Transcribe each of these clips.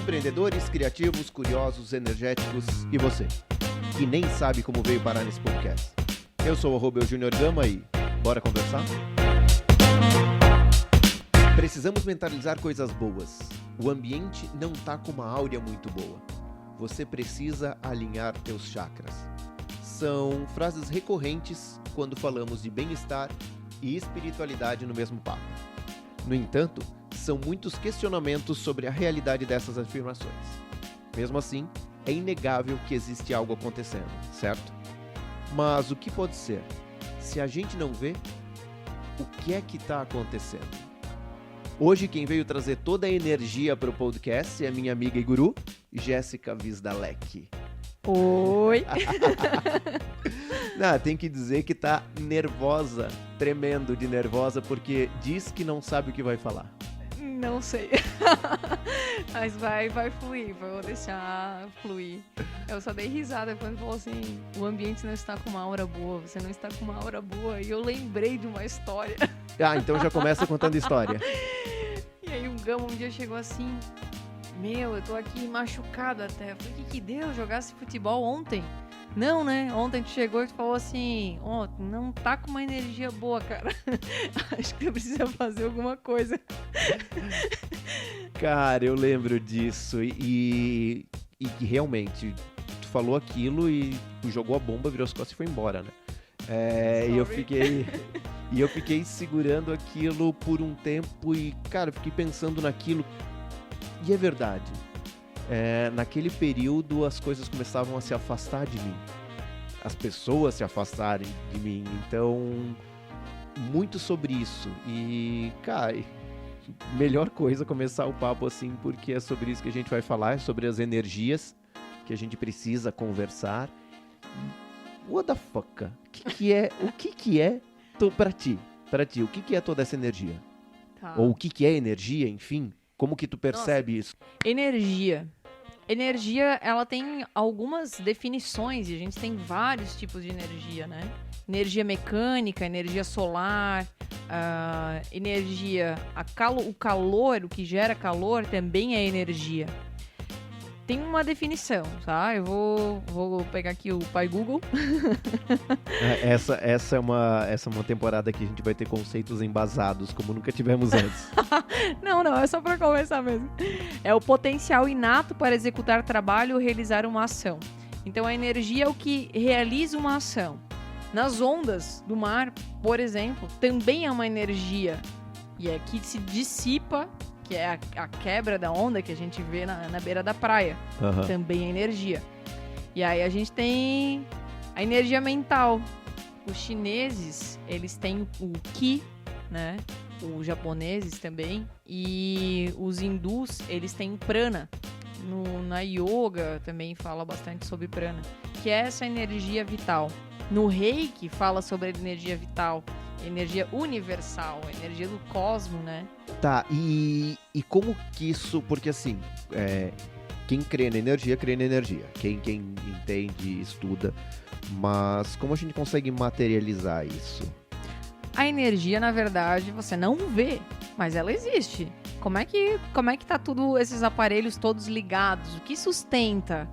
empreendedores, criativos, curiosos, energéticos e você, que nem sabe como veio parar nesse podcast. Eu sou o Júnior Gama e bora conversar? Precisamos mentalizar coisas boas. O ambiente não tá com uma áurea muito boa. Você precisa alinhar teus chakras. São frases recorrentes quando falamos de bem-estar e espiritualidade no mesmo papo. No entanto, são muitos questionamentos sobre a realidade dessas afirmações. Mesmo assim, é inegável que existe algo acontecendo, certo? Mas o que pode ser? Se a gente não vê, o que é que está acontecendo? Hoje quem veio trazer toda a energia para o podcast é minha amiga e guru, Jéssica Visdalek. Oi! Não, tem que dizer que tá nervosa, tremendo de nervosa, porque diz que não sabe o que vai falar. Não sei. Mas vai fluir, vou deixar fluir. Eu só dei risada quando falou assim, o ambiente não está com uma aura boa, você não está com uma aura boa. E eu lembrei de uma história. Ah, então já começa contando história. E aí um Gama um dia chegou assim, eu tô aqui machucado até. Eu falei, que deu? Jogasse futebol ontem? Não, né? Ontem tu chegou e tu falou assim, não tá com uma energia boa, cara. Acho que tu precisa fazer alguma coisa. Cara, eu lembro disso e realmente, tu falou aquilo e tu jogou a bomba, virou as costas e foi embora, né? E eu fiquei segurando aquilo por um tempo e, cara, fiquei pensando naquilo. E é verdade. Naquele período as coisas começavam a se afastar de mim. As pessoas se afastarem de mim. Então, muito sobre isso. E, cara, melhor coisa começar o papo assim, porque é sobre isso que a gente vai falar, é sobre as energias que a gente precisa conversar. What the fuck? O que é pra ti? O que é toda essa energia? Tá. Ou o que é energia, enfim? Como que tu percebe isso? Energia, ela tem algumas definições e a gente tem vários tipos de energia, né? Energia mecânica, energia solar, energia, o calor, o que gera calor também é energia. Tem uma definição, tá? Eu vou pegar aqui o pai Google. Essa é uma temporada que a gente vai ter conceitos embasados, como nunca tivemos antes. Não, é só pra começar mesmo. É o potencial inato para executar trabalho ou realizar uma ação. Então a energia é o que realiza uma ação. Nas ondas do mar, por exemplo, também é uma energia. E é que se dissipa, que é a quebra da onda que a gente vê na beira da praia. Uhum. Também é energia. E aí a gente tem a energia mental. Os chineses, eles têm o Qi, né? Os japoneses também. E os hindus, eles têm o Prana. Na yoga também fala bastante sobre Prana, que é essa energia vital. No Reiki fala sobre a energia vital, energia universal, energia do cosmos, né? Tá, e como que isso... Porque assim, quem crê na energia, crê na energia. Quem entende, estuda. Mas como a gente consegue materializar isso? A energia, na verdade, você não vê, mas ela existe. Como é que tá tudo esses aparelhos todos ligados? O que sustenta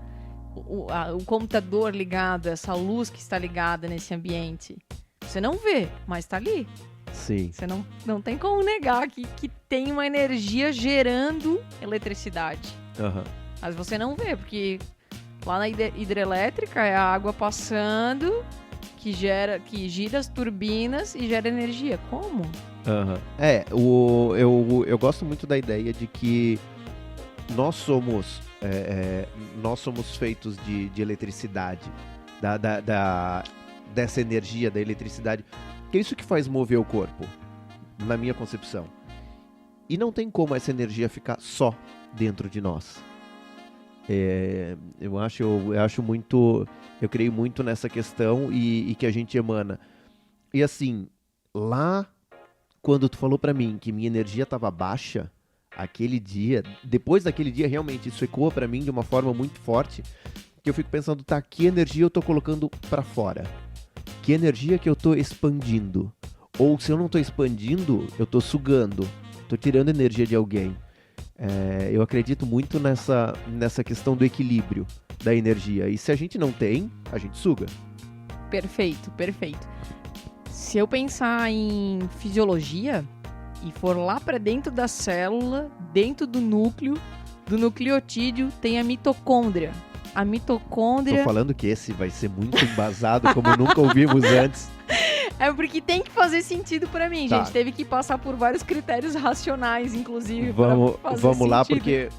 o computador ligado, essa luz que está ligada nesse ambiente? Você não vê, mas tá ali. Sim. Você não tem como negar que tem uma energia gerando eletricidade. Uhum. Mas você não vê, porque lá na hidrelétrica é a água passando que gira as turbinas e gera energia. Como? Uhum. Eu gosto muito da ideia de que nós somos feitos de eletricidade, dessa energia da eletricidade, que é isso que faz mover o corpo, na minha concepção. E não tem como essa energia ficar só dentro de nós. Eu acho muito, eu creio muito nessa questão e que a gente emana. E assim, lá quando tu falou pra mim que minha energia tava baixa, aquele dia, depois daquele dia realmente isso ecoa pra mim de uma forma muito forte, que eu fico pensando, tá, que energia eu tô colocando pra fora? Que energia que eu tô expandindo? Ou se eu não tô expandindo, eu tô sugando, tô tirando energia de alguém. Eu acredito muito nessa questão do equilíbrio da energia. E se a gente não tem, a gente suga. Perfeito, perfeito. Se eu pensar em fisiologia e for lá para dentro da célula, dentro do núcleo, do nucleotídeo, tem a mitocôndria. A mitocôndria... Tô falando que esse vai ser muito embasado, como nunca ouvimos antes. É porque tem que fazer sentido pra mim, Tá. gente. Teve que passar por vários critérios racionais, inclusive, Vamos pra fazer lá, sentido. porque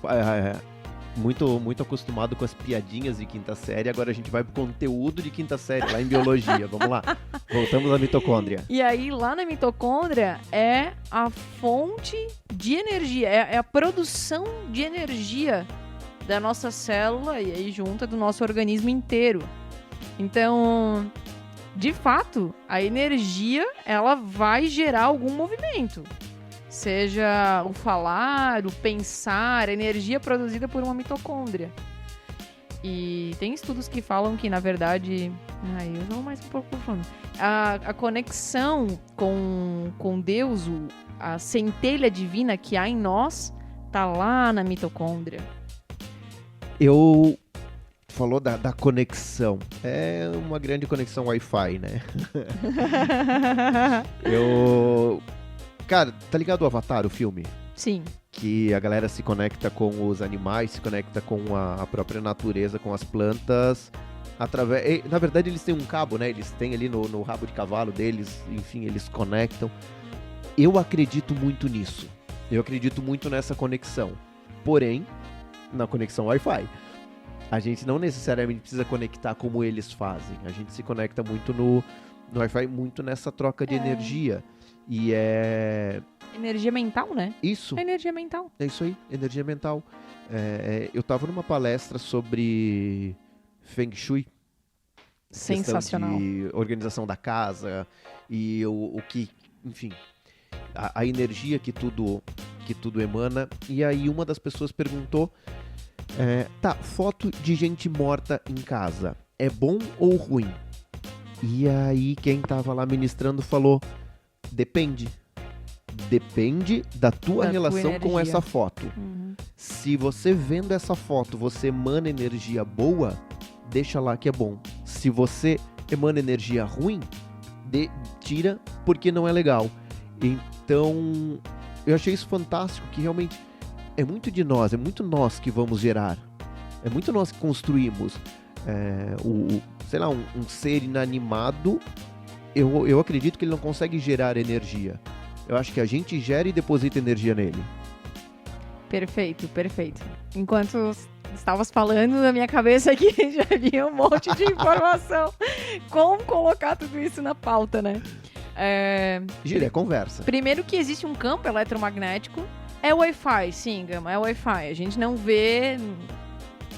muito acostumado com as piadinhas de quinta série, agora a gente vai pro conteúdo de quinta série, lá em biologia. Vamos lá, voltamos à mitocôndria. E aí, lá na mitocôndria, é a fonte de energia, é a produção de energia da nossa célula e aí junta do nosso organismo inteiro. Então, de fato, a energia, ela vai gerar algum movimento. Seja o falar, o pensar, a energia produzida por uma mitocôndria. E tem estudos que falam que, na verdade... eu vou mais um pouco profundo. A conexão com Deus, a centelha divina que há em nós, tá lá na mitocôndria. Falou da conexão. É uma grande conexão Wi-Fi, né? Cara, tá ligado o Avatar, o filme? Sim. Que a galera se conecta com os animais, se conecta com a própria natureza, com as plantas. Na verdade, eles têm um cabo, né? Eles têm ali no rabo de cavalo deles, enfim, eles conectam. Eu acredito muito nisso. Eu acredito muito nessa conexão. Porém, na conexão Wi-Fi, a gente não necessariamente precisa conectar como eles fazem. A gente se conecta muito no Wi-Fi, muito nessa troca de energia. E Energia mental, né? isso. É energia mental. É isso aí, energia mental. Eu tava numa palestra sobre Feng Shui. Sensacional. Questão de organização da casa e o que, enfim, a energia que tudo emana. E aí uma das pessoas perguntou, foto de gente morta em casa, é bom ou ruim? E aí quem tava lá ministrando falou, depende da tua relação com essa foto. Uhum. Se você vendo essa foto, você emana energia boa, deixa lá que é bom. Se você emana energia ruim, tira porque não é legal. Então, eu achei isso fantástico, que realmente é muito de nós, é muito nós que vamos gerar. É muito nós que construímos. Um ser inanimado, eu acredito que ele não consegue gerar energia. Eu acho que a gente gera e deposita energia nele. Perfeito, perfeito. Enquanto estavas falando, na minha cabeça aqui já vinha um monte de informação. Como colocar tudo isso na pauta, né? Gira, é conversa. Primeiro que existe um campo eletromagnético. É Wi-Fi, sim, Gama, é Wi-Fi. A gente não vê,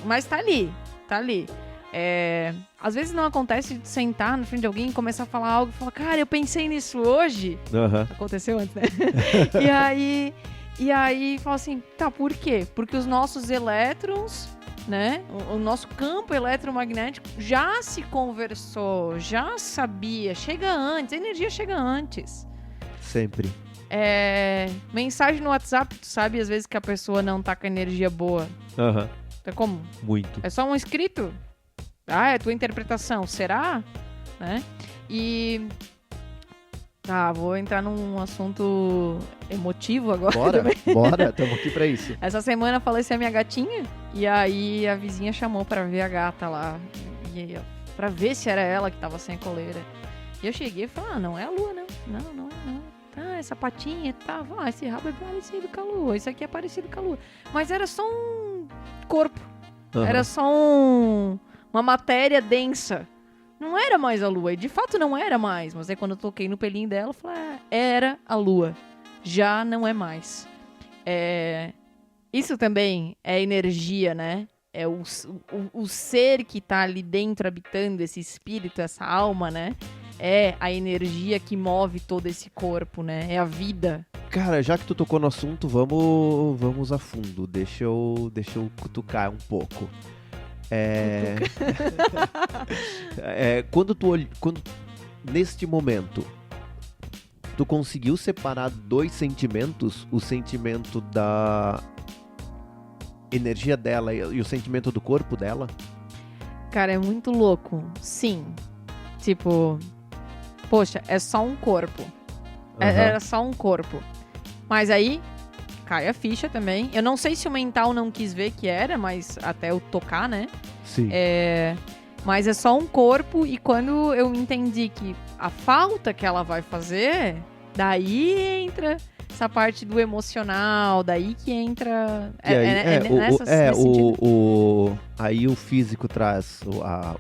mas tá ali, tá ali. Às vezes não acontece de sentar na frente de alguém e começar a falar algo e falar, cara, eu pensei nisso hoje. Uhum. Aconteceu antes, né? E aí fala assim, tá, por quê? Porque os nossos elétrons, né? O nosso campo eletromagnético já se conversou, já sabia, chega antes, a energia chega antes. Sempre. Mensagem no WhatsApp, tu sabe às vezes que a pessoa não tá com energia boa. Aham. É como? Muito. É só um escrito? É tua interpretação, será? Né? E... vou entrar num assunto emotivo agora. Bora, estamos aqui pra isso. Essa semana faleceu a minha gatinha, e aí a vizinha chamou pra ver a gata lá, pra ver se era ela que tava sem coleira. E eu cheguei e falei, não é a lua, não. Não. Essa patinha tava, esse rabo é parecido com a lua, isso aqui é parecido com a lua. Mas era só um corpo, era só uma matéria densa. Não era mais a lua, e de fato não era mais. Mas aí quando eu toquei no pelinho dela, eu falei, era a lua. Já não é mais. Isso também é energia, né? É o ser que tá ali dentro habitando, esse espírito, essa alma, né? É a energia que move todo esse corpo, né? É a vida. Cara, já que tu tocou no assunto, vamos a fundo. Deixa eu cutucar um pouco. Quando neste momento tu conseguiu separar dois sentimentos, o sentimento energia dela e o sentimento do corpo dela? Cara, é muito louco. Sim. Tipo, poxa, é só um corpo. Era só um corpo. Mas aí, cai a ficha também. Eu não sei se o mental não quis ver que era, mas até eu tocar, né? Sim. Mas é só um corpo, e quando eu entendi que a falta que ela vai fazer, daí entra essa parte do emocional, daí que entra... nesse sentido. Aí o físico traz,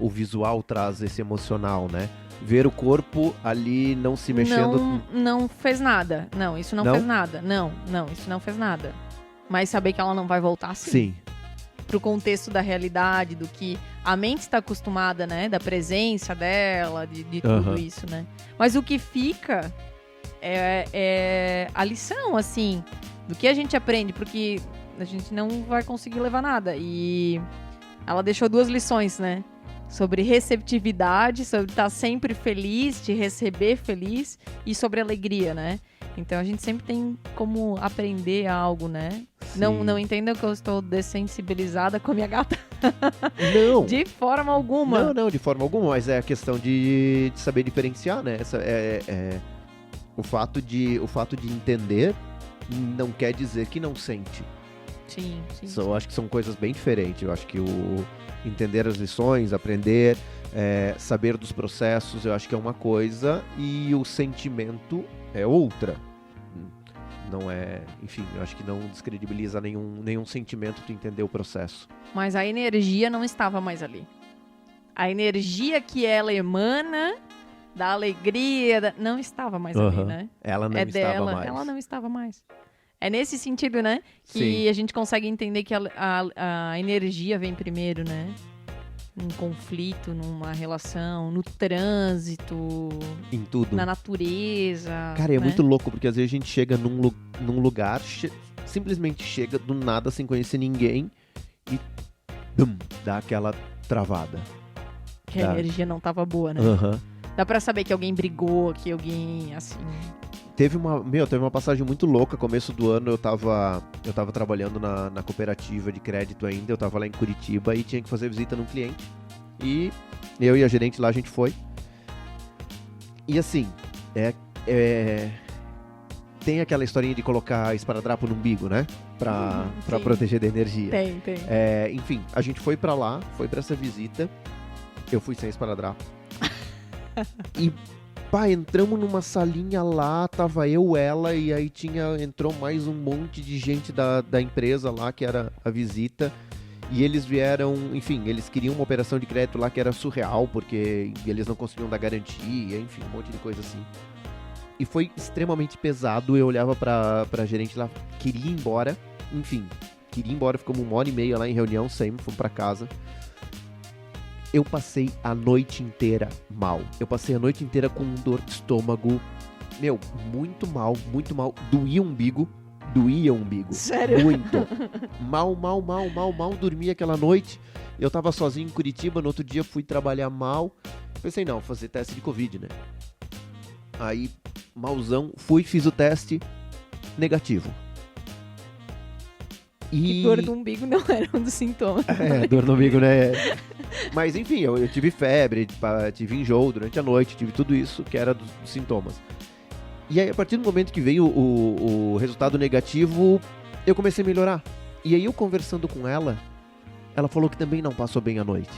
o visual traz esse emocional, né? Ver o corpo ali não se mexendo... Não fez nada. Não, isso não fez nada. Não, isso não fez nada. Mas saber que ela não vai voltar, sim. Pro contexto da realidade, do que a mente está acostumada, né? Da presença dela, de tudo isso, né? Mas o que fica é a lição, assim, do que a gente aprende, porque a gente não vai conseguir levar nada. E ela deixou 2 lições, né? Sobre receptividade, sobre estar sempre feliz, te receber feliz, e sobre alegria, né? Então a gente sempre tem como aprender algo, né? Não entendam que eu estou dessensibilizada com a minha gata. Não. De forma alguma. Não, de forma alguma, mas é a questão de saber diferenciar, né? O fato de entender não quer dizer que não sente. Sim. Eu acho que são coisas bem diferentes. Eu acho que entender as lições, aprender, saber dos processos, eu acho que é uma coisa, e o sentimento é outra. Não é... Enfim, eu acho que não descredibiliza nenhum sentimento tu entender o processo. Mas a energia não estava mais ali. A energia que ela emana, da alegria, não estava mais ali, né? Ela não estava mais. Ela não estava mais. É nesse sentido, né? Que a gente consegue entender que a energia vem primeiro, né? Num conflito, numa relação, no trânsito, em tudo, na natureza. Cara, é muito louco, porque às vezes a gente chega num lugar, simplesmente chega do nada, sem conhecer ninguém, e dá aquela travada. Que a energia não tava boa, né? Dá pra saber que alguém brigou, que alguém, assim... Teve uma passagem muito louca. Começo do ano eu tava trabalhando na cooperativa de crédito ainda. Eu tava lá em Curitiba e tinha que fazer visita num cliente. E eu e a gerente lá, a gente foi. E assim, tem aquela historinha de colocar esparadrapo no umbigo, né? Pra proteger da energia. Tem. Enfim, a gente foi pra lá, foi pra essa visita. Eu fui sem esparadrapo. E... entramos numa salinha lá, tava eu, ela, e aí entrou mais um monte de gente da empresa lá, que era a visita, e eles vieram, enfim, eles queriam uma operação de crédito lá que era surreal, porque eles não conseguiam dar garantia, enfim, um monte de coisa assim. E foi extremamente pesado. Eu olhava pra gerente lá, queria ir embora, ficamos 1h30 lá em reunião, saímos, fomos pra casa. Eu passei a noite inteira mal. Eu passei a noite inteira com dor de estômago. Muito mal. Doía o umbigo. Sério? Muito. Mal dormi aquela noite. Eu tava sozinho em Curitiba, no outro dia fui trabalhar mal. Pensei, não, fazer teste de Covid, né? Aí, malzão, fiz o teste, negativo. E dor do umbigo não era um dos sintomas. Dor no umbigo, né? Mas enfim, eu tive febre, tive enjoo durante a noite, tive tudo isso que era dos sintomas. E aí, a partir do momento que veio o resultado negativo, eu comecei a melhorar. E aí, eu conversando com ela falou que também não passou bem a noite.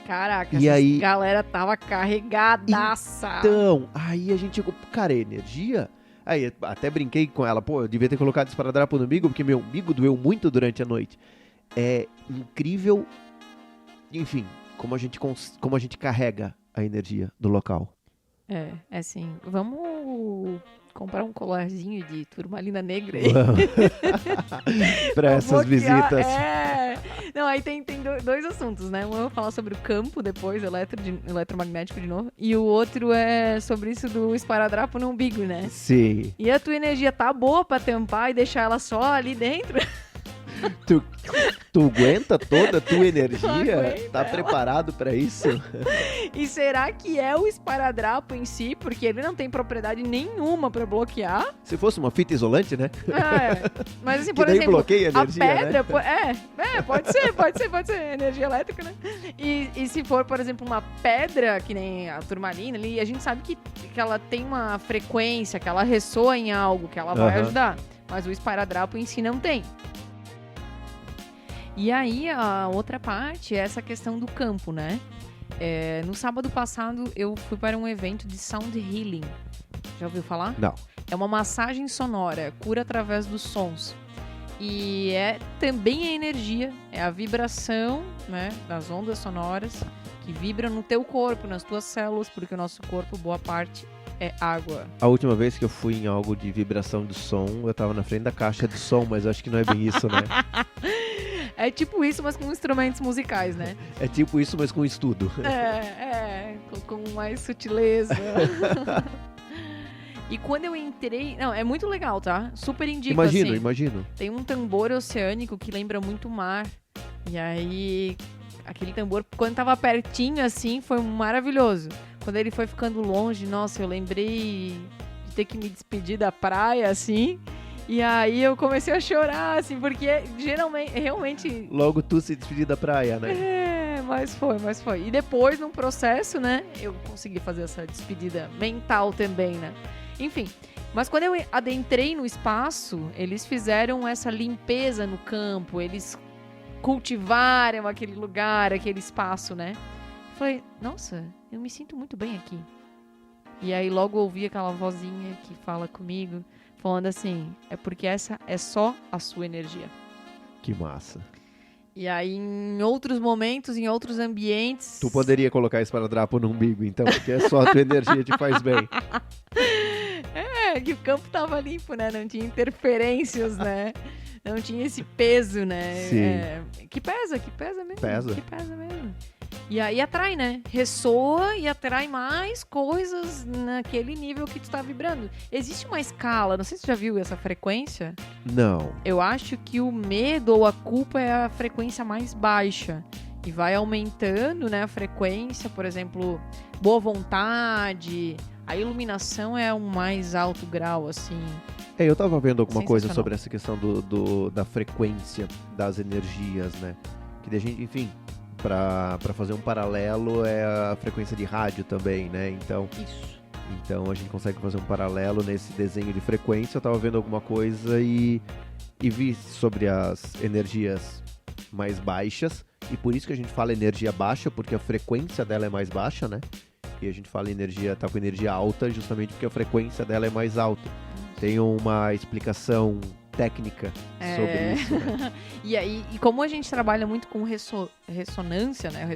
Caraca, a galera tava carregadaça. Então, aí a gente chegou, cara, energia... Aí até brinquei com ela, eu devia ter colocado esparadrapo no umbigo, porque meu umbigo doeu muito durante a noite. É incrível, enfim, como a gente carrega a energia do local. É assim, vamos comprar um colarzinho de turmalina negra aí. Pra essas visitas. Não, aí tem 2 assuntos, né? Um eu vou falar sobre o campo depois, eletromagnético de novo. E o outro é sobre isso do esparadrapo no umbigo, né? Sim. E a tua energia tá boa pra tampar e deixar ela só ali dentro? Tu aguenta toda a tua energia? Aguenta, Tá preparado pra isso? E será que é o esparadrapo em si? Porque ele não tem propriedade nenhuma pra bloquear. Se fosse uma fita isolante, né? Mas assim, Que por daí exemplo, bloqueia a energia, pedra... né? Pode ser, energia elétrica, né? E se for, por exemplo, uma pedra, que nem a turmalina ali, a gente sabe que ela tem uma frequência, que ela ressoa em algo, que ela vai ajudar. Mas o esparadrapo em si não tem. E aí, a outra parte é essa questão do campo, né? No sábado passado, eu fui para um evento de Sound Healing. Já ouviu falar? Não. É uma massagem sonora, cura através dos sons. E também a energia, é a vibração, né, das ondas sonoras que vibram no teu corpo, nas tuas células, porque o nosso corpo, boa parte, é água. A última vez que eu fui em algo de vibração de som, eu tava na frente da caixa de som, mas eu acho que não é bem isso, né? É tipo isso, mas com instrumentos musicais, né? É tipo isso, mas com estudo. Com mais sutileza. E quando eu entrei... Não, é muito legal, tá? Super indico, Imagino. Tem um tambor oceânico que lembra muito o mar. E aí, aquele tambor, quando tava pertinho, assim, foi maravilhoso. Quando ele foi ficando longe, nossa, eu lembrei de ter que me despedir da praia, assim. E aí eu comecei a chorar, assim, porque geralmente, realmente... Logo tu se despedir da praia, né? Mas foi. E depois, num processo, né, eu consegui fazer essa despedida mental também, né? Enfim, mas quando eu adentrei no espaço, eles fizeram essa limpeza no campo, eles cultivaram aquele lugar, aquele espaço, né? Falei, nossa, eu me sinto muito bem aqui. E aí logo ouvi aquela vozinha que fala comigo, falando assim, é porque essa é só a sua energia. Que massa. E aí, em outros momentos, em outros ambientes... Tu poderia colocar esparadrapo no umbigo, então, porque é só a tua energia que te faz bem. Que o campo tava limpo, né? Não tinha interferências, né? Não tinha esse peso, né? Sim. Que pesa mesmo. Pesa. Que pesa mesmo. E aí atrai, né? Ressoa e atrai mais coisas naquele nível que tu tá vibrando. Existe uma escala, não sei se você já viu essa frequência. Não. Eu acho que o medo ou a culpa é a frequência mais baixa. E vai aumentando, né, a frequência, por exemplo, boa vontade, a iluminação é um mais alto grau, assim. Eu tava vendo alguma coisa sobre essa questão da frequência das energias, né? Que a gente, enfim, pra fazer um paralelo é a frequência de rádio também, né? Então, então a gente consegue fazer um paralelo nesse desenho de frequência. Eu tava vendo alguma coisa e vi sobre as energias mais baixas. E por isso que a gente fala energia baixa, porque a frequência dela é mais baixa, né? E a gente fala tá com energia alta justamente porque a frequência dela é mais alta. Tem uma explicação técnica sobre isso, né? E como a gente trabalha muito com ressonância, né?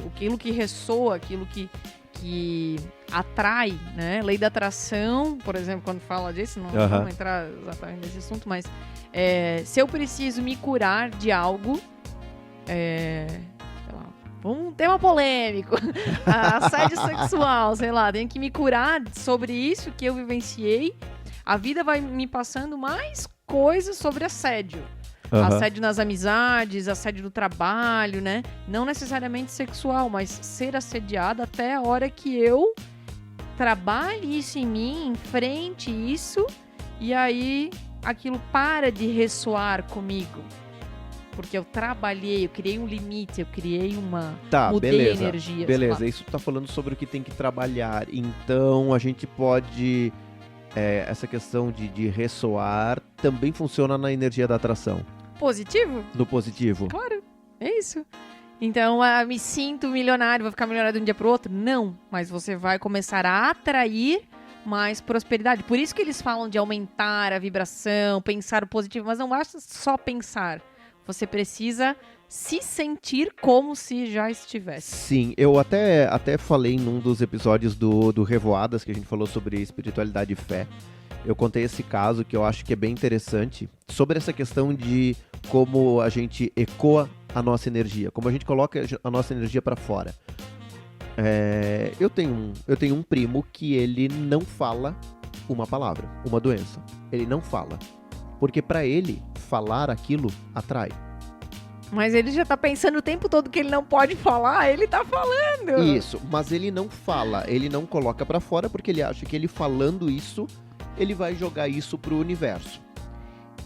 Aquilo que ressoa, aquilo que atrai, né? Lei da atração, por exemplo, quando fala disso, não vamos entrar exatamente nesse assunto, mas se eu preciso me curar de algo, sei lá, um tema polêmico, assédio sexual, sei lá, tenho que me curar sobre isso que eu vivenciei, a vida vai me passando mais coisas sobre assédio. Assédio nas amizades, assédio no trabalho, né? Não necessariamente sexual, mas ser assediada até a hora que eu trabalhe isso em mim, enfrente isso, e aí aquilo para de ressoar comigo. Porque eu trabalhei, eu criei um limite, eu criei mudei a energia. Beleza, isso tu tá falando sobre o que tem que trabalhar. Então a gente pode... essa questão de ressoar também funciona na energia da atração. Positivo? No positivo. Claro, é isso. Então, me sinto milionário, vou ficar milionário de um dia pro outro? Não, mas você vai começar a atrair mais prosperidade. Por isso que eles falam de aumentar a vibração, pensar o positivo, mas não basta só pensar. Você precisa se sentir como se já estivesse. Sim, eu até falei num dos episódios do Revoadas, que a gente falou sobre espiritualidade e fé. Eu contei esse caso que eu acho que é bem interessante, sobre essa questão de como a gente ecoa a nossa energia, como a gente coloca a nossa energia para fora. Eu tenho um primo que ele não fala uma palavra, uma doença. Ele não fala. Porque para ele, falar aquilo atrai. Mas ele já tá pensando o tempo todo que ele não pode falar, ele tá falando. Isso, mas ele não fala, ele não coloca pra fora porque ele acha que ele falando isso, ele vai jogar isso pro universo.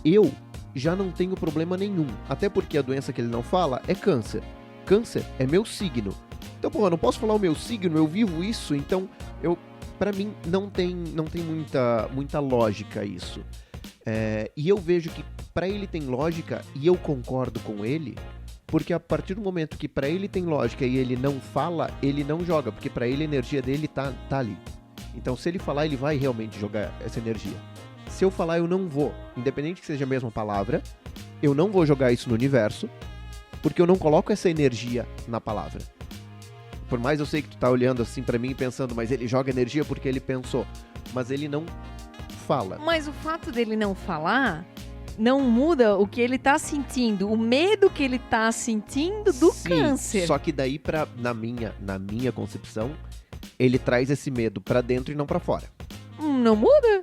Eu já não tenho problema nenhum, até porque a doença que ele não fala é câncer. Câncer é meu signo. Então, eu não posso falar o meu signo, eu vivo isso, então pra mim não tem muita lógica isso. E eu vejo que pra ele tem lógica e eu concordo com ele, porque a partir do momento que pra ele tem lógica e ele não fala, ele não joga, porque pra ele a energia dele tá ali. Então se ele falar, ele vai realmente jogar essa energia. Se eu falar, eu não vou, independente que seja a mesma palavra, eu não vou jogar isso no universo, porque eu não coloco essa energia na palavra. Por mais eu sei que tu tá olhando assim pra mim e pensando, mas ele joga energia porque ele pensou, mas ele não fala. Mas o fato dele não falar não muda o que ele tá sentindo, o medo que ele tá sentindo do Sim, câncer. Só que daí, na minha concepção, ele traz esse medo pra dentro e não pra fora. Não muda.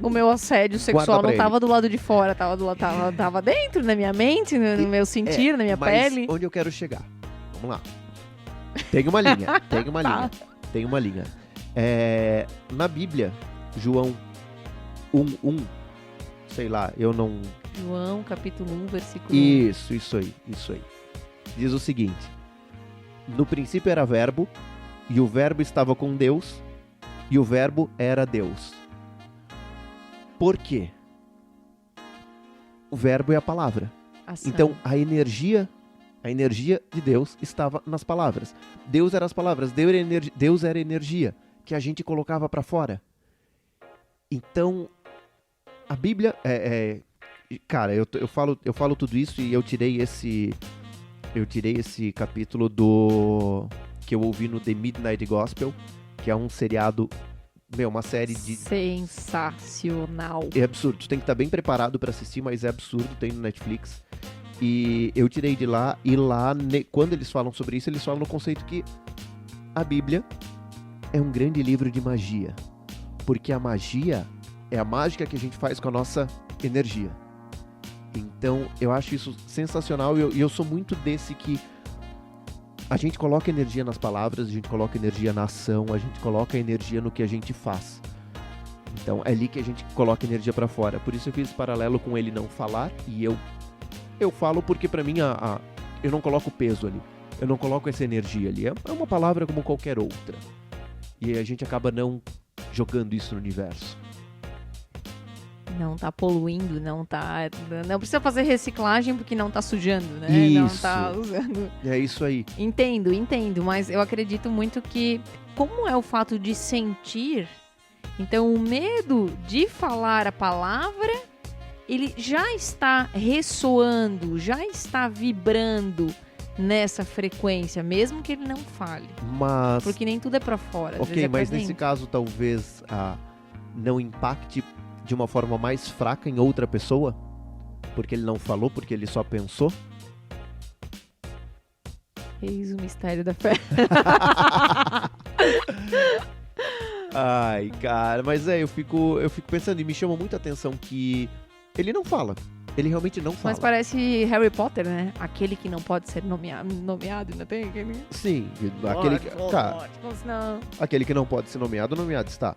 O meu assédio sexual não tava do lado de fora, tava dentro, na minha mente, no meu sentir, na minha pele. Onde eu quero chegar? Vamos lá. Tem uma linha, tem uma linha. Na Bíblia, João 1:1, sei lá, eu não... João, capítulo 1, versículo 1. Isso aí. Diz o seguinte: no princípio era verbo, e o verbo estava com Deus, e o verbo era Deus. Por quê? O verbo é a palavra. Ação. Então, a energia de Deus estava nas palavras. Deus era as palavras, Deus era a energia que a gente colocava para fora. Então, a Bíblia cara, eu falo tudo isso e eu tirei esse capítulo que eu ouvi no The Midnight Gospel, que é um seriado, uma série de... Sensacional. É absurdo, tu tem que estar bem preparado para assistir, mas é absurdo, tem no Netflix. E eu tirei de lá, e lá, quando eles falam sobre isso, eles falam no conceito que a Bíblia é um grande livro de magia. Porque a magia é a mágica que a gente faz com a nossa energia. Então, eu acho isso sensacional, e eu sou muito desse que a gente coloca energia nas palavras, a gente coloca energia na ação, a gente coloca energia no que a gente faz. Então, é ali que a gente coloca energia pra fora. Por isso eu fiz esse paralelo com ele não falar, e eu falo porque pra mim eu não coloco peso ali. Eu não coloco essa energia ali. É uma palavra como qualquer outra. E a gente acaba não jogando isso no universo. Não tá poluindo, não precisa fazer reciclagem porque não tá sujando, né? Isso. Não tá usando. É isso aí. Entendo, mas eu acredito muito que, como é o fato de sentir, então o medo de falar a palavra, ele já está ressoando, já está vibrando nessa frequência, mesmo que ele não fale. Mas... Porque nem tudo é pra fora. Às vezes é pra mas dentro. nesse caso talvez não impacte de uma forma mais fraca em outra pessoa? Porque ele não falou, porque ele só pensou? Eis o mistério da fé. Ai, cara, mas eu fico pensando, e me chama muita atenção que ele não fala. Ele realmente não fala. Mas parece Harry Potter, né? Aquele que não pode ser nomeado, não tem aquele... Sim, aquele que não pode ser nomeado está.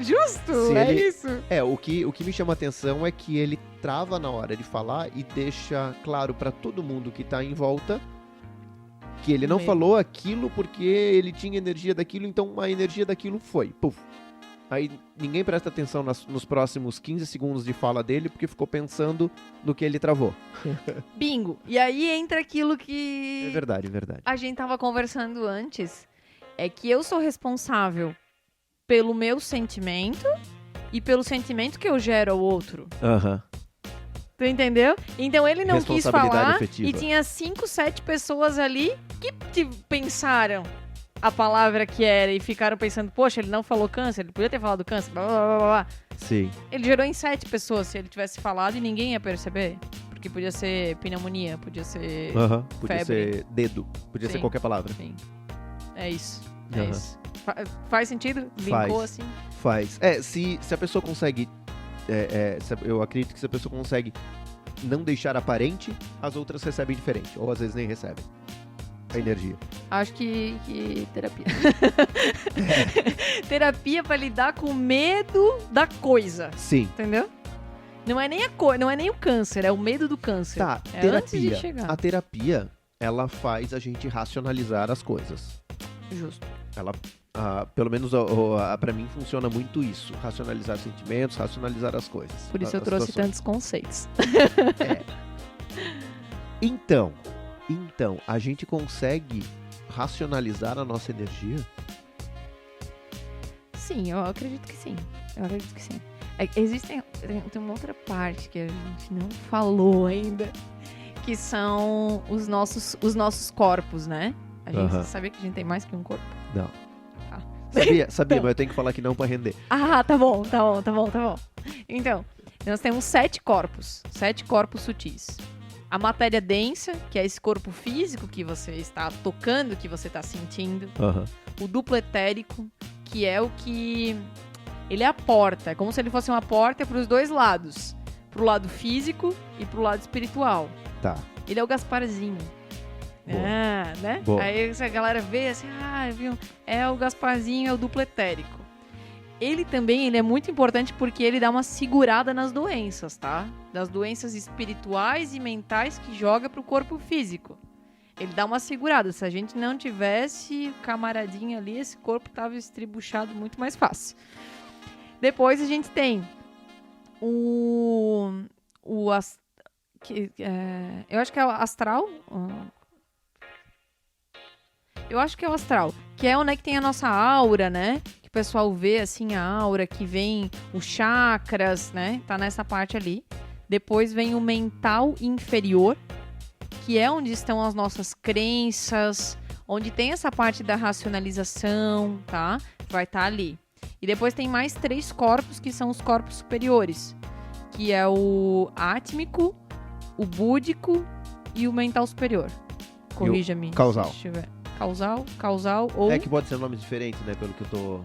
Justo, isso. O que me chama atenção é que ele trava na hora de falar e deixa claro pra todo mundo que tá em volta que ele não falou aquilo porque ele tinha energia daquilo, então a energia daquilo foi. Puf. Aí ninguém presta atenção nos próximos 15 segundos de fala dele porque ficou pensando no que ele travou. Bingo! E aí entra aquilo que... É verdade. A gente tava conversando antes. É que eu sou responsável pelo meu sentimento e pelo sentimento que eu gero ao outro. Aham. Tu entendeu? Então ele não quis falar efetiva. E tinha 5, 7 pessoas ali que pensaram a palavra que era e ficaram pensando, poxa, ele não falou câncer, ele podia ter falado câncer, blá, blá, blá, blá. Sim. Ele gerou em 7 pessoas, se ele tivesse falado e ninguém ia perceber. Porque podia ser pneumonia, podia ser podia febre. ser dedo, podia ser qualquer palavra. Sim. É isso. É isso. Faz sentido? Linkou assim? Faz. Se a pessoa consegue eu acredito que se a pessoa consegue não deixar aparente, as outras recebem diferente. Ou às vezes nem recebem a energia. Acho que terapia. Terapia pra lidar com o medo da coisa. Sim. Entendeu? Não é nem não é nem o câncer, é o medo do câncer. Tá, é terapia. Antes de chegar. A terapia, ela faz a gente racionalizar as coisas. Justo. Ela, pelo menos pra mim, funciona muito isso. Racionalizar sentimentos, racionalizar as coisas. Por isso eu trouxe tantos conceitos. Então, a gente consegue racionalizar a nossa energia? Sim, eu acredito que sim. Tem uma outra parte que a gente não falou ainda, que são os nossos corpos, né? A gente sabia que a gente tem mais que um corpo? Não. Ah. Sabia, mas eu tenho que falar que não pra render. Ah, tá bom. Então, nós temos 7 corpos sutis. A matéria densa, que é esse corpo físico que você está tocando, que você está sentindo. O duplo etérico, que é o que... Ele é a porta, é como se ele fosse uma porta para os dois lados. Pro lado físico e pro lado espiritual. Tá. Ele é o Gasparzinho. Boa. Né? Boa. Aí a galera vê assim, viu? É o Gasparzinho, é o duplo etérico. Ele também é muito importante porque ele dá uma segurada nas doenças, tá? Das doenças espirituais e mentais que joga pro corpo físico. Ele dá uma segurada. Se a gente não tivesse o camaradinho ali, esse corpo tava estribuchado muito mais fácil. Depois a gente tem eu acho que é o astral. Eu acho que é o astral, que é onde é que tem a nossa aura, né? Que o pessoal vê assim a aura, que vem os chakras, né? Tá nessa parte ali. Depois vem o mental inferior, que é onde estão as nossas crenças, onde tem essa parte da racionalização, tá? Vai estar ali. E depois tem mais 3 corpos, que são os corpos superiores, que é o átmico, o búdico e o mental superior. Corrija-me. Causal. Se estiver. Causal ou... É que pode ser nomes diferentes, né? Pelo que eu tô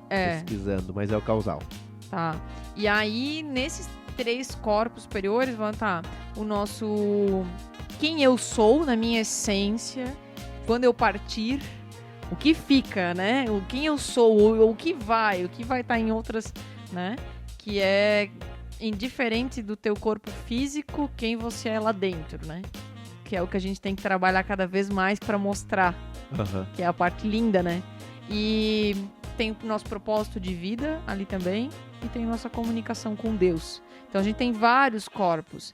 pesquisando, mas é o causal. Tá. E aí, nesses 3 corpos superiores, vão estar o nosso... Quem eu sou, na minha essência, quando eu partir... O que fica, né? O quem eu sou, o que vai estar em outras, né? Que é indiferente do teu corpo físico, quem você é lá dentro, né? Que é o que a gente tem que trabalhar cada vez mais para mostrar, que é a parte linda, né? E tem o nosso propósito de vida ali também, e tem nossa comunicação com Deus. Então a gente tem vários corpos.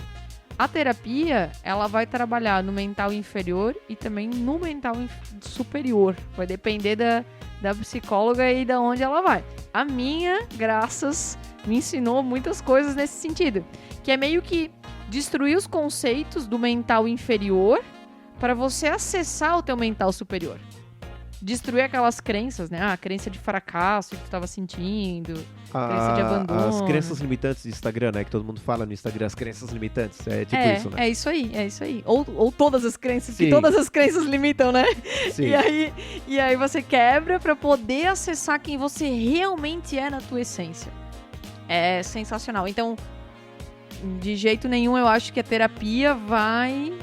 A terapia, ela vai trabalhar no mental inferior e também no mental superior. Vai depender da psicóloga e de onde ela vai. A minha, graças, me ensinou muitas coisas nesse sentido. Que é meio que destruir os conceitos do mental inferior para você acessar o teu mental superior. Destruir aquelas crenças, né? A crença de fracasso que tu estava sentindo, crença de abandono. As crenças limitantes do Instagram, né? Que todo mundo fala no Instagram, as crenças limitantes. É tipo isso, né? É isso aí. Ou todas as crenças, Sim. que todas as crenças limitam, né? Sim. E aí você quebra para poder acessar quem você realmente é na tua essência. É sensacional. Então, de jeito nenhum, eu acho que a terapia vai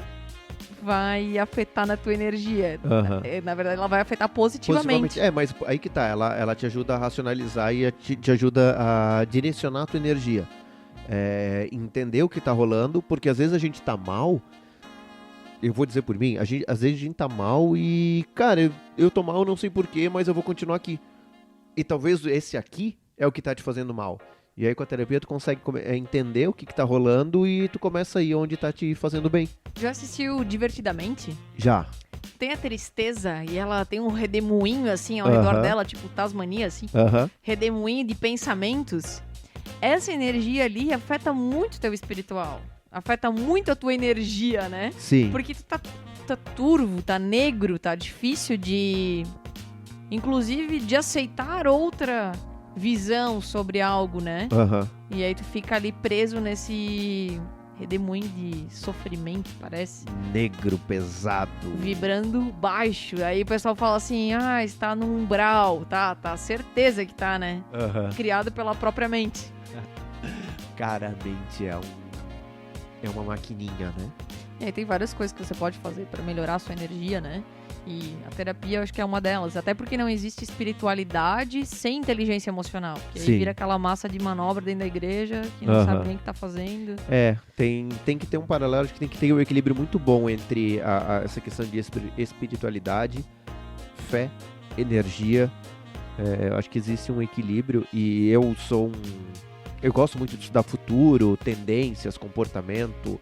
afetar na tua energia. Na verdade, ela vai afetar positivamente. Mas aí que tá, ela te ajuda a racionalizar e te ajuda a direcionar a tua energia. Entender o que tá rolando, porque às vezes a gente tá mal, eu vou dizer por mim, às vezes a gente tá mal e, cara, eu tô mal, não sei porquê, mas eu vou continuar aqui. E talvez esse aqui é o que tá te fazendo mal. E aí com a terapia tu consegue entender o que tá rolando e tu começa a ir onde tá te fazendo bem. Já assistiu Divertidamente? Já. Tem a tristeza e ela tem um redemoinho assim ao redor dela, tipo Tasmania assim. Redemoinho de pensamentos. Essa energia ali afeta muito o teu espiritual. Afeta muito a tua energia, né? Sim. Porque tu tá turvo, tá negro, tá difícil de... Inclusive de aceitar outra visão sobre algo, né? E aí tu fica ali preso nesse redemoinho de sofrimento, parece. Negro, pesado. Vibrando baixo. Aí o pessoal fala assim, está no umbral, tá certeza que tá, né? Criado pela própria mente. Cara, a mente é uma maquininha, né? E aí tem várias coisas que você pode fazer pra melhorar a sua energia, né? E a terapia eu acho que é uma delas. Até porque não existe espiritualidade sem inteligência emocional. Que aí Sim. vira aquela massa de manobra dentro da igreja que não sabe nem o que tá fazendo. Tem que ter um paralelo, acho que tem que ter um equilíbrio muito bom entre essa questão de espiritualidade, fé, energia. Eu acho que existe um equilíbrio e eu gosto muito de estudar futuro, tendências, comportamento,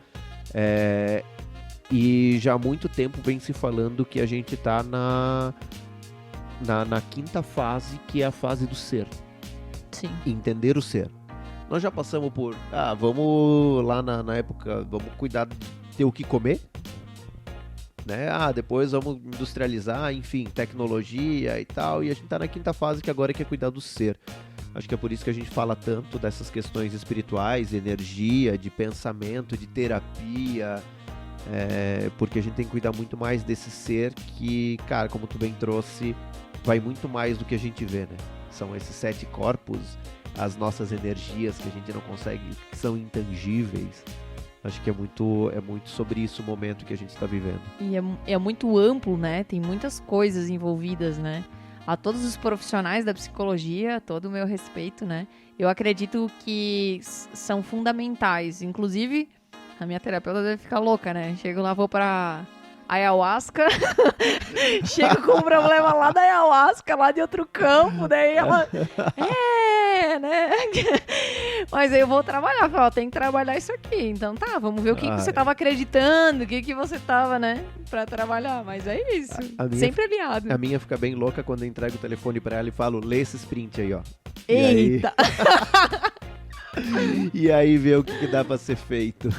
e já há muito tempo vem se falando que a gente está na quinta fase, que é a fase do ser. Sim. Entender o ser. Nós já passamos por, vamos lá na época, vamos cuidar de ter o que comer, né? Depois vamos industrializar, enfim, tecnologia e tal, e a gente tá na quinta fase, que agora é cuidar do ser. Acho que é por isso que a gente fala tanto dessas questões espirituais, de energia, de pensamento, de terapia, porque a gente tem que cuidar muito mais desse ser que, cara, como tu bem trouxe, vai muito mais do que a gente vê, né? São esses 7 corpos, as nossas energias que a gente não consegue, que são intangíveis. Acho que é muito sobre isso o momento que a gente está vivendo. E é muito amplo, né? Tem muitas coisas envolvidas, né? A todos os profissionais da psicologia, todo o meu respeito, né? Eu acredito que são fundamentais. Inclusive, a minha terapeuta deve ficar louca, né? Chego lá, vou pra ayahuasca, chego com um problema lá da ayahuasca, lá de outro campo, daí ela... né? Mas aí eu vou trabalhar, falo, tem que trabalhar isso aqui. Então tá, vamos ver o que você tava acreditando, o que você tava, né, pra trabalhar. Mas é isso, sempre aliado. A minha fica bem louca quando eu entrego o telefone pra ela e falo, lê esse sprint aí, ó. Eita! E aí vê o que dá pra ser feito.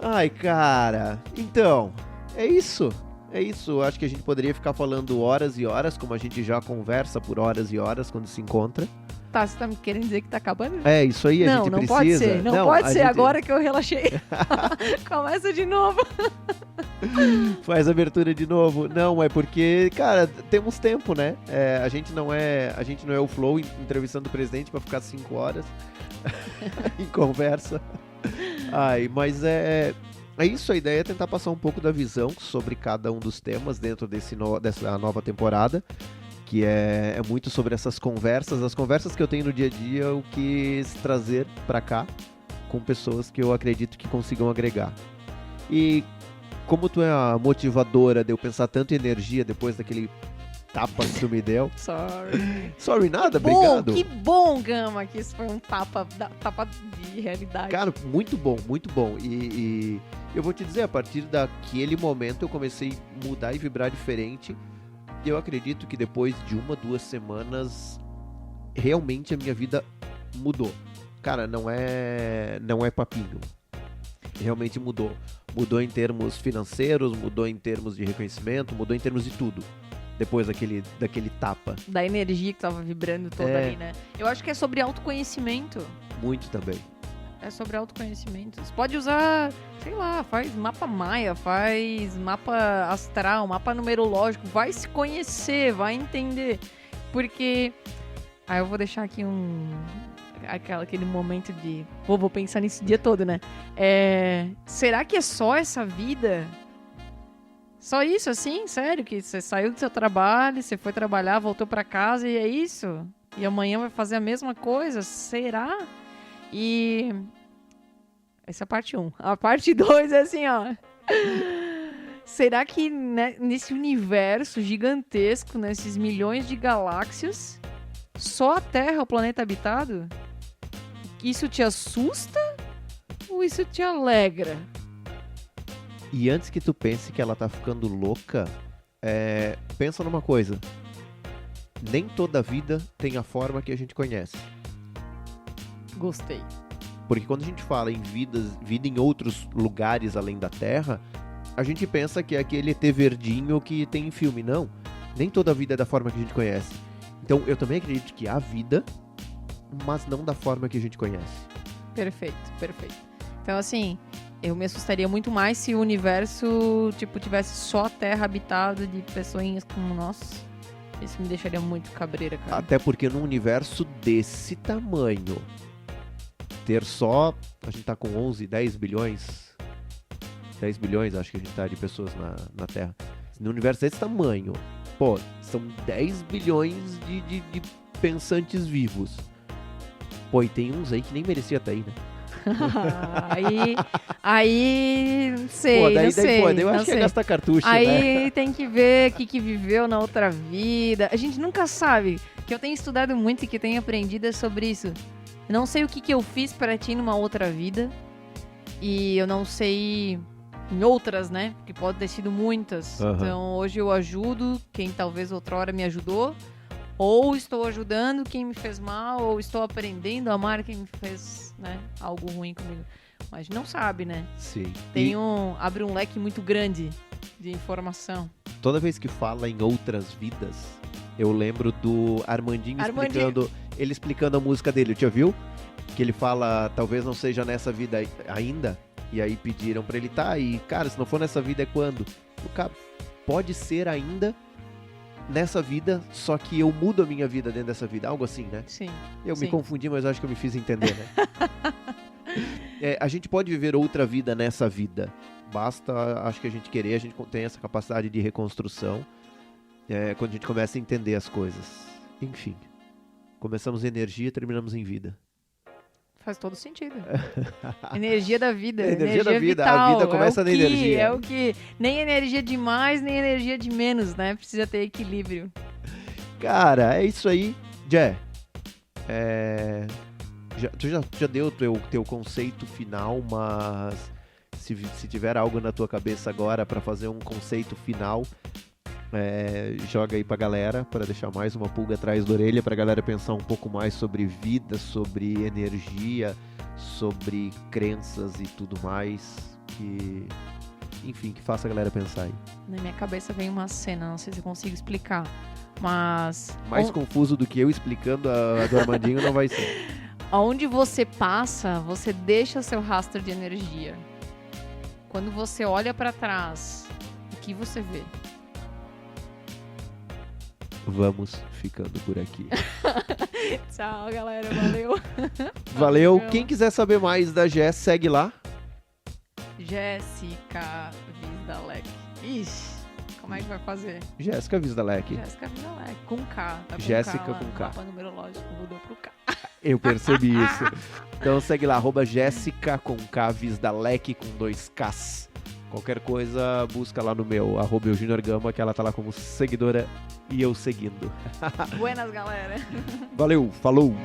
Ai, cara. Então, é isso. Acho que a gente poderia ficar falando horas e horas, como a gente já conversa por horas e horas quando se encontra. Tá, você tá me querendo dizer que tá acabando? É, isso aí, a gente precisa. Pode ser. Não pode ser, agora que eu relaxei. Começa de novo. Faz a abertura de novo. Não, é porque, cara, temos tempo, né? A gente não é o Flow entrevistando o presidente pra ficar 5 horas em conversa. Mas é isso, a ideia é tentar passar um pouco da visão sobre cada um dos temas dentro dessa nova temporada, que é muito sobre essas conversas, as conversas que eu tenho no dia a dia, eu quis trazer pra cá com pessoas que eu acredito que consigam agregar. E como tu é a motivadora de eu pensar tanto em energia depois daquele tapa que tu me deu. Sorry nada, obrigado. Que bom, Gama, que isso foi um tapa de realidade. Cara, muito bom, muito bom. E eu vou te dizer, a partir daquele momento eu comecei a mudar e vibrar diferente. E eu acredito que depois de 1-2 semanas, realmente a minha vida mudou. Cara, não é papinho. Realmente mudou. Mudou em termos financeiros, mudou em termos de reconhecimento, mudou em termos de tudo. Depois daquele tapa. Da energia que tava vibrando toda ali, né? Eu acho que é sobre autoconhecimento. Muito também. É sobre autoconhecimento. Você pode usar, sei lá, faz mapa maia, faz mapa astral, mapa numerológico. Vai se conhecer, vai entender. Porque... Aí eu vou deixar aqui aquele momento de... Vou pensar nisso o dia todo, né? Será que é só essa vida? Só isso, assim? Sério? Que você saiu do seu trabalho, você foi trabalhar, voltou pra casa e é isso? E amanhã vai fazer a mesma coisa? Será? E... Essa é a parte 1. A parte 2 é assim, ó. Será que nesse universo gigantesco, nesses milhões de galáxias, só a Terra é o planeta habitado? Isso te assusta ou isso te alegra? E antes que tu pense que ela tá ficando louca, pensa numa coisa. Nem toda vida tem a forma que a gente conhece. Gostei. Porque quando a gente fala em vida em outros lugares além da Terra, a gente pensa que é aquele ET verdinho que tem em filme. Não, nem toda vida é da forma que a gente conhece. Então eu também acredito que há vida, mas não da forma que a gente conhece. Perfeito. Então assim, eu me assustaria muito mais se o universo, tivesse só a Terra habitada de pessoinhas como nós. Isso me deixaria muito cabreira, cara. Até porque num universo desse tamanho, ter só... A gente tá com 11, 10 bilhões... 10 bilhões, acho que a gente tá, de pessoas na Terra. No universo desse tamanho, pô, são 10 bilhões de pensantes vivos. Pô, e tem uns aí que nem merecia estar aí, né? aí, não sei, Pô, daí, não sei. Pô, daí eu não acho que sei. é gastar cartucho, né? Aí tem que ver o que viveu na outra vida. A gente nunca sabe. O que eu tenho estudado muito e que tenho aprendido é sobre isso. Eu não sei o que eu fiz pra ti numa outra vida. E eu não sei em outras, né? Que pode ter sido muitas. Uhum. Então hoje eu ajudo quem talvez outrora me ajudou. Ou estou ajudando quem me fez mal. Ou estou aprendendo a amar quem me fez, né, algo ruim comigo. Mas não sabe, né? Sim. Abre um leque muito grande de informação. Toda vez que fala em outras vidas, eu lembro do Armandinho. Ele explicando a música dele, já viu? Que ele fala, talvez não seja nessa vida ainda, e aí pediram pra ele, tá, e cara, se não for nessa vida é quando? Cara, pode ser ainda nessa vida, só que eu mudo a minha vida dentro dessa vida, algo assim, né? Sim. Eu me confundi, mas acho que eu me fiz entender, né? A gente pode viver outra vida nessa vida. Basta, acho que a gente querer, a gente tem essa capacidade de reconstrução quando a gente começa a entender as coisas. Enfim, começamos em energia e terminamos em vida. Faz todo sentido. Energia da vida. Energia da vida. Vital. A vida começa na energia. É o que. Nem energia de mais, nem energia de menos, né? Precisa ter equilíbrio. Cara, é isso aí. Jé, tu já deu o teu conceito final, mas se tiver algo na tua cabeça agora pra fazer um conceito final, joga aí pra galera, pra deixar mais uma pulga atrás da orelha, pra galera pensar um pouco mais sobre vida, sobre energia, sobre crenças e tudo mais, que faça a galera pensar aí. Na minha cabeça vem uma cena, não sei se eu consigo explicar, mas... Mais confuso do que eu explicando a do Armandinho não vai ser. Onde você passa, você deixa seu rastro de energia. Quando você olha pra trás, o que você vê? Vamos ficando por aqui. Tchau, galera. Valeu. Valeu. Quem quiser saber mais da Jess, segue lá. Jéssica Visdalek. Ixi, como é que vai fazer? Jéssica Visdalek. Jéssica Visdalek. Com K. Tá com Jéssica K, com K. O mapa numerológico mudou pro K. Eu percebi isso. Então segue lá, @Jéssica com K, Visdalek com 2 Ks. Qualquer coisa, busca lá no meu, @EugênioArgama, que ela tá lá como seguidora e eu seguindo. Buenas, galera. Valeu, falou!